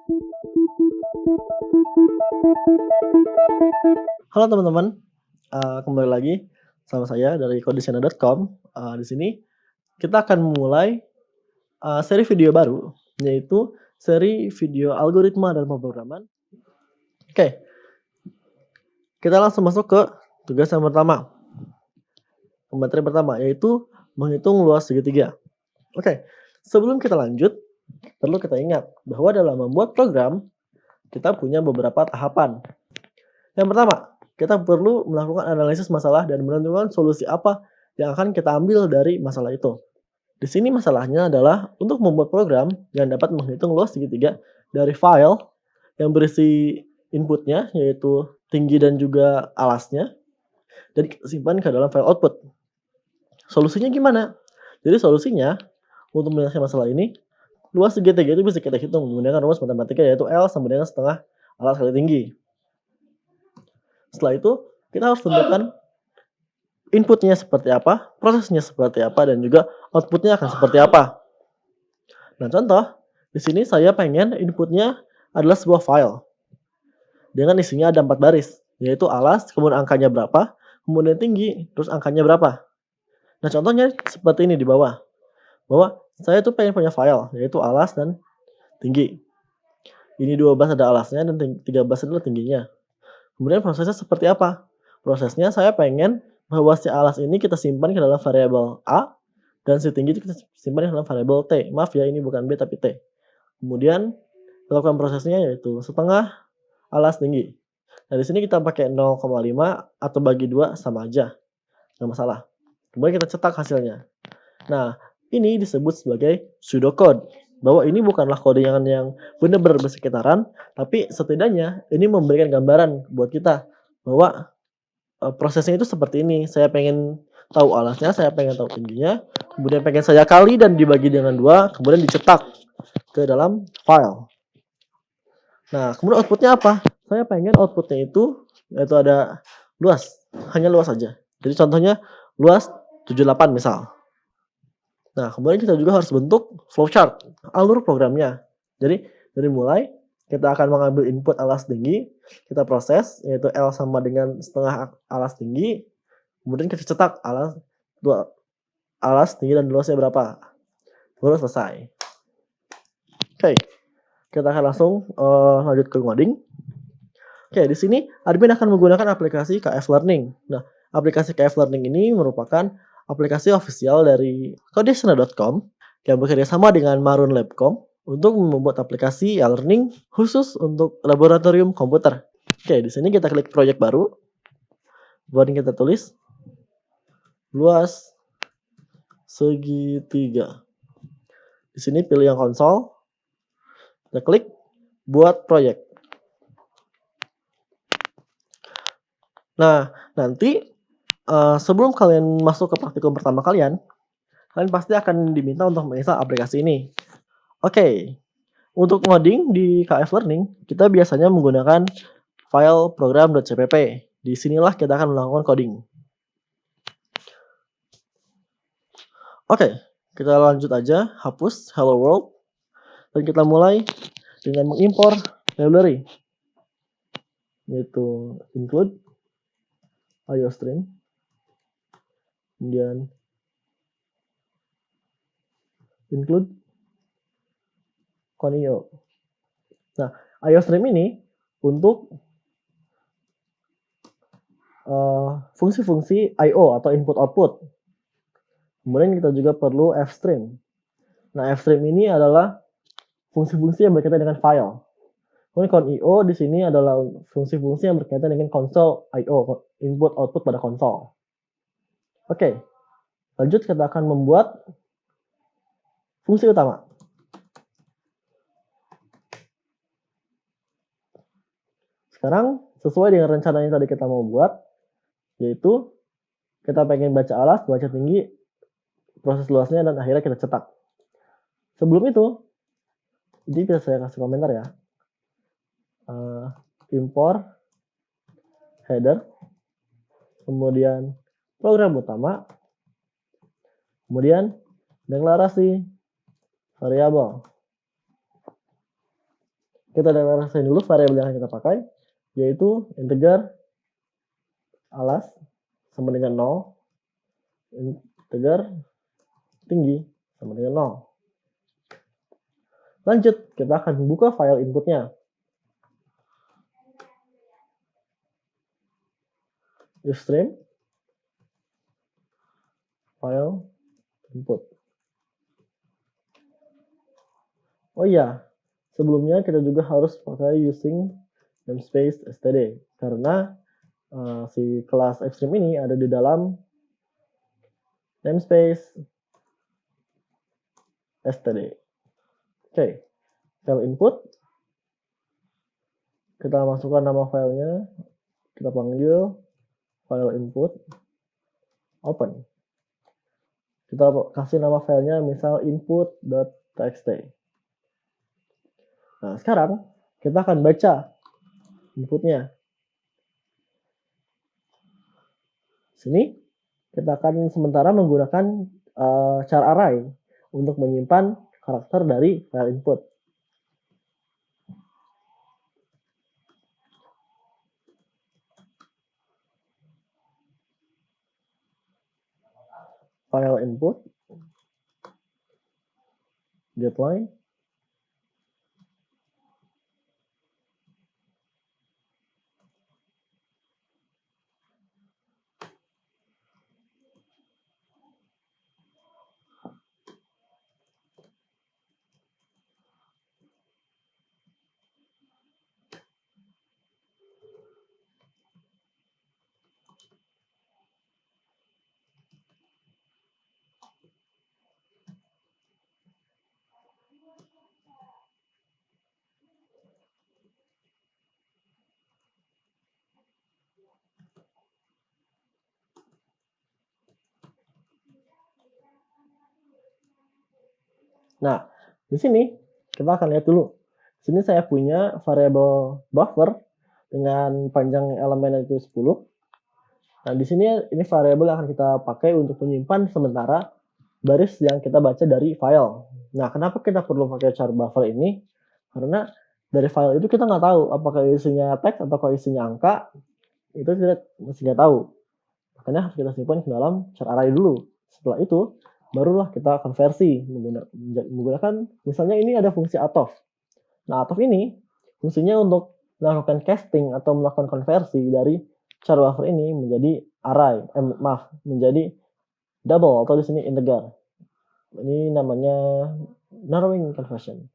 Halo teman-teman, kembali lagi sama saya dari Codesana.com. Di sini kita akan memulai, seri video baru, yaitu seri video algoritma dan pemrograman. Oke, kita langsung masuk ke tugas yang pertama. Materi pertama, yaitu menghitung luas segitiga. Oke, sebelum kita lanjut, perlu kita ingat bahwa dalam membuat program, kita punya beberapa tahapan. Yang pertama, kita perlu melakukan analisis masalah dan menentukan solusi apa yang akan kita ambil dari masalah itu. Di sini masalahnya adalah untuk membuat program yang dapat menghitung luas segitiga dari file yang berisi inputnya, yaitu tinggi dan juga alasnya, dan kita simpan ke dalam file output. Solusinya gimana? Jadi solusinya, untuk menyelesaikan masalah ini, luas segitiga itu bisa kita hitung menggunakan rumus matematika, yaitu L sama dengan setengah alas kali tinggi. Setelah itu, kita harus tentukan inputnya seperti apa, prosesnya seperti apa, dan juga outputnya akan seperti apa. Nah, contoh, di sini saya pengen inputnya adalah sebuah file dengan isinya ada 4 baris, yaitu alas, kemudian angkanya berapa, kemudian tinggi, terus angkanya berapa. Nah, contohnya seperti ini di bawah, bahwa saya tuh pengen punya file, yaitu alas dan tinggi. Ini 12 ada alasnya dan 13 adalah tingginya. Kemudian prosesnya seperti apa? Prosesnya saya pengen bahwa si alas ini kita simpan ke dalam variabel A dan si tinggi itu kita simpan ke dalam variabel T. Maaf ya, ini bukan B tapi T. Kemudian lakukan prosesnya yaitu setengah alas tinggi. Nah, di sini kita pakai 0,5 atau bagi 2 sama aja. Nggak masalah. Kemudian kita cetak hasilnya. Nah, ini disebut sebagai pseudocode. Bahwa ini bukanlah kode yang benar-benar bersekitaran, tapi setidaknya ini memberikan gambaran buat kita bahwa prosesnya itu seperti ini. Saya pengen tahu alasnya, saya pengen tahu tingginya, kemudian pengen saya kali dan dibagi dengan 2, kemudian dicetak ke dalam file. Nah, kemudian outputnya apa? Saya pengen outputnya itu yaitu ada luas, hanya luas saja. Jadi contohnya luas 78 misal. Nah, kemudian kita juga harus bentuk flowchart, alur programnya. Jadi, dari mulai kita akan mengambil input alas tinggi, kita proses, yaitu L sama dengan setengah alas tinggi, kemudian kita cetak alas tinggi dan luasnya berapa. Baru selesai. Oke, kita akan langsung lanjut ke ngoding. Oke, di sini admin akan menggunakan aplikasi KF Learning. Nah, aplikasi KF Learning ini merupakan aplikasi official dari Codesana.com yang bekerja sama dengan Marun Labcom untuk membuat aplikasi e-learning khusus untuk laboratorium komputer. Oke, di sini kita klik project baru. Kemudian kita tulis luas segitiga. Di sini pilih yang konsol. Kita klik buat project. Nah, nanti sebelum kalian masuk ke praktikum pertama kalian pasti akan diminta untuk menginstal aplikasi ini. Oke, untuk ngoding di KF Learning, kita biasanya menggunakan file program.cpp. Di sinilah kita akan melakukan coding. Oke, kita lanjut aja, hapus hello world, dan kita mulai dengan mengimpor library, yaitu include iostream, kemudian include conio. Nah, iostream ini untuk fungsi-fungsi I/O atau input/output. Kemudian kita juga perlu fstream. Nah, fstream ini adalah fungsi-fungsi yang berkaitan dengan file. Kemudian conio di sini adalah fungsi-fungsi yang berkaitan dengan konsol I/O, input/output pada konsol. Oke, lanjut kita akan membuat fungsi utama. Sekarang sesuai dengan rencana yang tadi kita mau buat, yaitu kita pengen baca alas, baca tinggi, proses luasnya, dan akhirnya kita cetak. Sebelum itu, jadi bisa saya kasih komentar ya. Import header, kemudian program utama, kemudian deklarasi variabel. Kita deklarasikan dulu variabel yang akan kita pakai, yaitu integer alas sama dengan 0, integer tinggi sama dengan 0. Lanjut, kita akan buka file inputnya. Usestream file input. Oh iya, sebelumnya kita juga harus pakai using namespace std karena si kelas Xstream ini ada di dalam namespace std. Oke, file input, kita masukkan nama filenya, kita panggil file input open. Kita kasih nama filenya misal input.txt. Nah, sekarang kita akan baca inputnya. Sini kita akan sementara menggunakan char array untuk menyimpan karakter dari file input. File input getLine. Nah, di sini kita akan lihat dulu. Di sini saya punya variabel buffer dengan panjang elemen itu 10. Nah, di sini ini variabel yang akan kita pakai untuk menyimpan sementara baris yang kita baca dari file. Nah, kenapa kita perlu pakai char buffer ini? Karena dari file itu kita nggak tahu apakah isinya teks atau isinya angka, itu kita masih nggak tahu. Makanya harus kita simpan ke dalam char array dulu. Setelah itu, barulah kita konversi menggunakan, misalnya ini ada fungsi atof. Nah, atof ini fungsinya untuk melakukan casting atau melakukan konversi dari char buffer ini menjadi array, menjadi double atau di sini integer. Ini namanya narrowing conversion.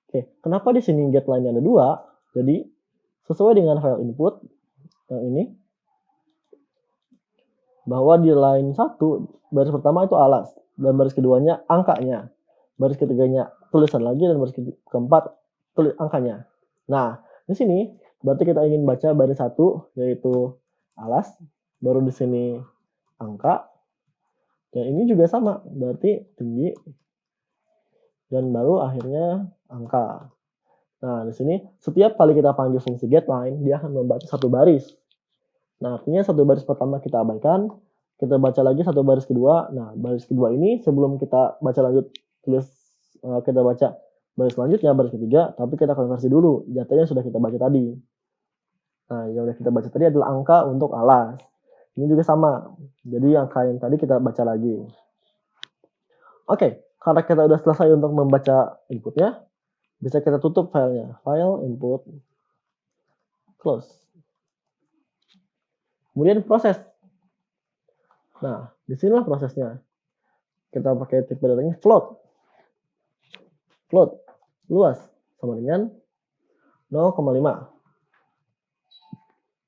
Oke, kenapa di sini getLine ada 2? Jadi sesuai dengan file input yang ini, bahwa di line 1 baris pertama itu alas dan baris keduanya angkanya, baris ketiganya tulisan lagi, dan baris keempat tulis angkanya. Nah, di sini berarti kita ingin baca baris 1 yaitu alas, baru di sini angka, dan ini juga sama, berarti tinggi, dan baru akhirnya angka. Nah, di sini setiap kali kita panggil fungsi getLine, dia akan membaca satu baris. Nah, artinya satu baris pertama kita abaikan, kita baca lagi satu baris kedua. Nah, baris kedua ini sebelum kita baca lanjut, kita baca baris selanjutnya, baris ketiga, tapi kita konversi dulu datanya sudah kita baca tadi. Nah, yang sudah kita baca tadi adalah angka untuk alas. Ini juga sama. Jadi angka yang tadi kita baca lagi. Oke, karena kita sudah selesai untuk membaca inputnya, bisa kita tutup filenya. File, input, close. Kemudian proses. Nah, disinilah prosesnya. Kita pakai tipe datanya float. Float, luas, sama dengan 0,5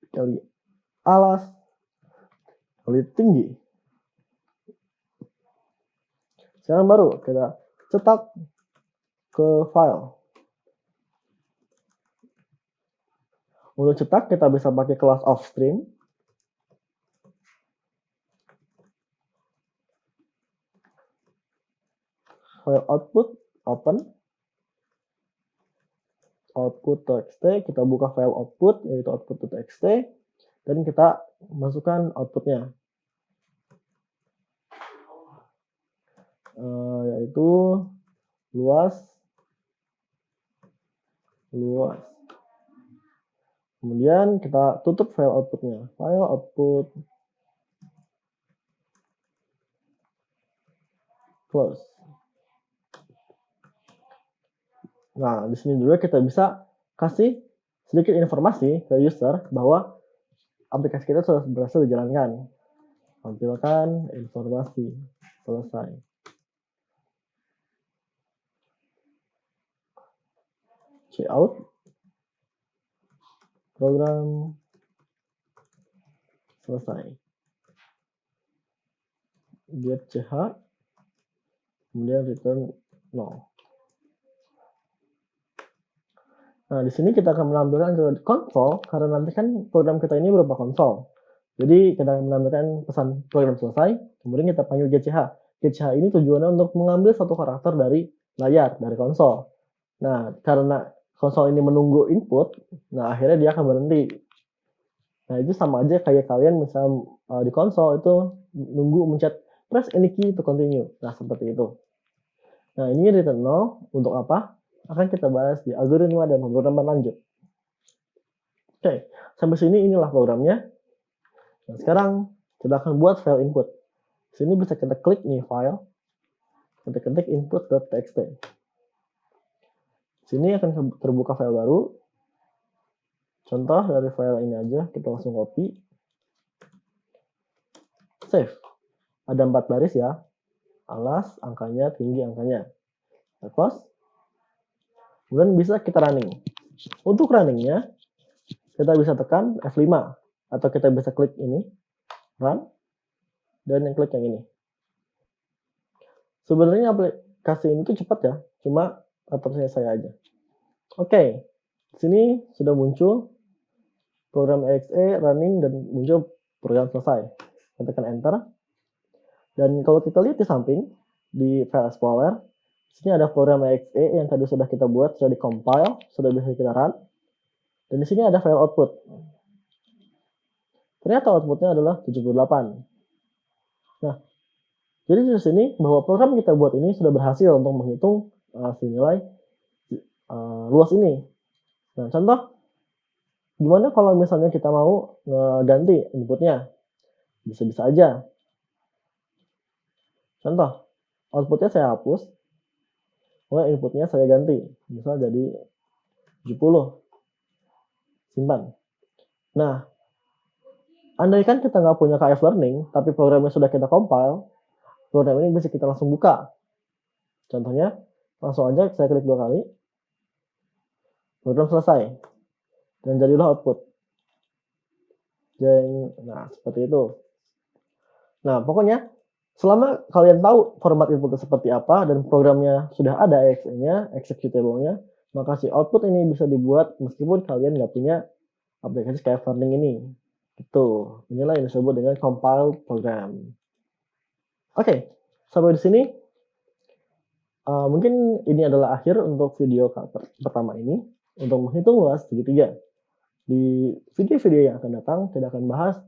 kali alas kali tinggi. Sekarang baru kita cetak ke file. Untuk cetak kita bisa pakai kelas offstream. File output open. Output.txt, kita buka file output yaitu output.txt, dan kita masukkan outputnya, yaitu luas luas. Kemudian kita tutup file outputnya. File output close. Nah, di sini juga kita bisa kasih sedikit informasi ke user bahwa aplikasi kita sudah berhasil dijalankan. Tampilkan informasi. Selesai. Checkout. Program selesai. Get ch, kemudian return 0. Nah, di sini kita akan menampilkan ke konsol karena nanti kan program kita ini berupa konsol. Jadi kita akan menampilkan pesan program selesai, kemudian kita panggil getch. Getch ini tujuannya untuk mengambil satu karakter dari layar, dari konsol. Nah, karena konsol ini menunggu input, nah akhirnya dia akan berhenti. Nah, itu sama aja kayak kalian misal di konsol itu nunggu mencet press any key to continue. Nah, seperti itu. Nah, ini return 0 untuk apa? Akan kita bahas di algoritma dan pemrograman lanjut. Oke, sampai sini inilah programnya. Nah, sekarang kita akan buat file input. Sini bisa kita klik nih file. Kita ketik input.txt. Sini akan terbuka file baru. Contoh dari file ini aja, kita langsung copy. Save. Ada 4 baris ya. Alas, angkanya, tinggi angkanya. Kita close. Kemudian bisa kita running. Untuk runningnya, kita bisa tekan F5. Atau kita bisa klik ini, run. Dan yang klik yang ini. Sebenarnya aplikasi ini tuh cepat ya. Cuma laptopnya saya aja. Oke. Di sini sudah muncul program exe running dan muncul program selesai. Kita tekan enter. Dan kalau kita lihat di samping, di file explorer, di sini ada program exe yang tadi sudah kita buat, sudah di-compile, sudah bisa kita run. Dan di sini ada file output. Ternyata outputnya adalah 78. Nah, jadi di sini bahwa program kita buat ini sudah berhasil untuk menghitung nilai luas ini. Nah, contoh, gimana kalau misalnya kita mau ganti inputnya? Bisa-bisa aja. Contoh, outputnya saya hapus, kemudian inputnya saya ganti, misal jadi 70. Simpan. Nah, andaikan kita nggak punya KF Learning, tapi programnya sudah kita compile, program ini bisa kita langsung buka. Contohnya, langsung aja saya klik 2 kali, program selesai, dan jadilah output. Nah, seperti itu. Nah, pokoknya selama kalian tahu format input seperti apa dan programnya sudah ada exe-nya, executable-nya, maka si output ini bisa dibuat meskipun kalian nggak punya aplikasi kayak Learning ini. Gitu. Inilah yang disebut dengan compiled program. Oke, sampai di sini. Mungkin ini adalah akhir untuk video pertama ini untuk menghitung luas segitiga. Di video-video yang akan datang, kita akan bahas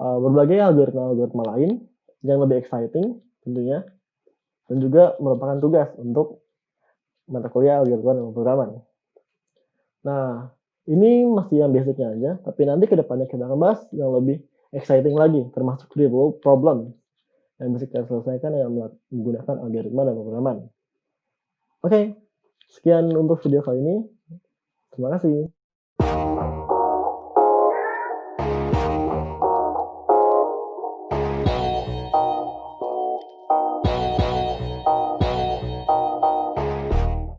berbagai algoritma lain yang lebih exciting tentunya, dan juga merupakan tugas untuk mata kuliah algoritma dan pemrograman. Nah, ini masih yang basicnya aja, tapi nanti kedepannya kita akan bahas yang lebih exciting lagi, termasuk real problem yang bisa kita selesaikan dengan menggunakan algoritma dan pemrograman. Oke, sekian untuk video kali ini. Terima kasih.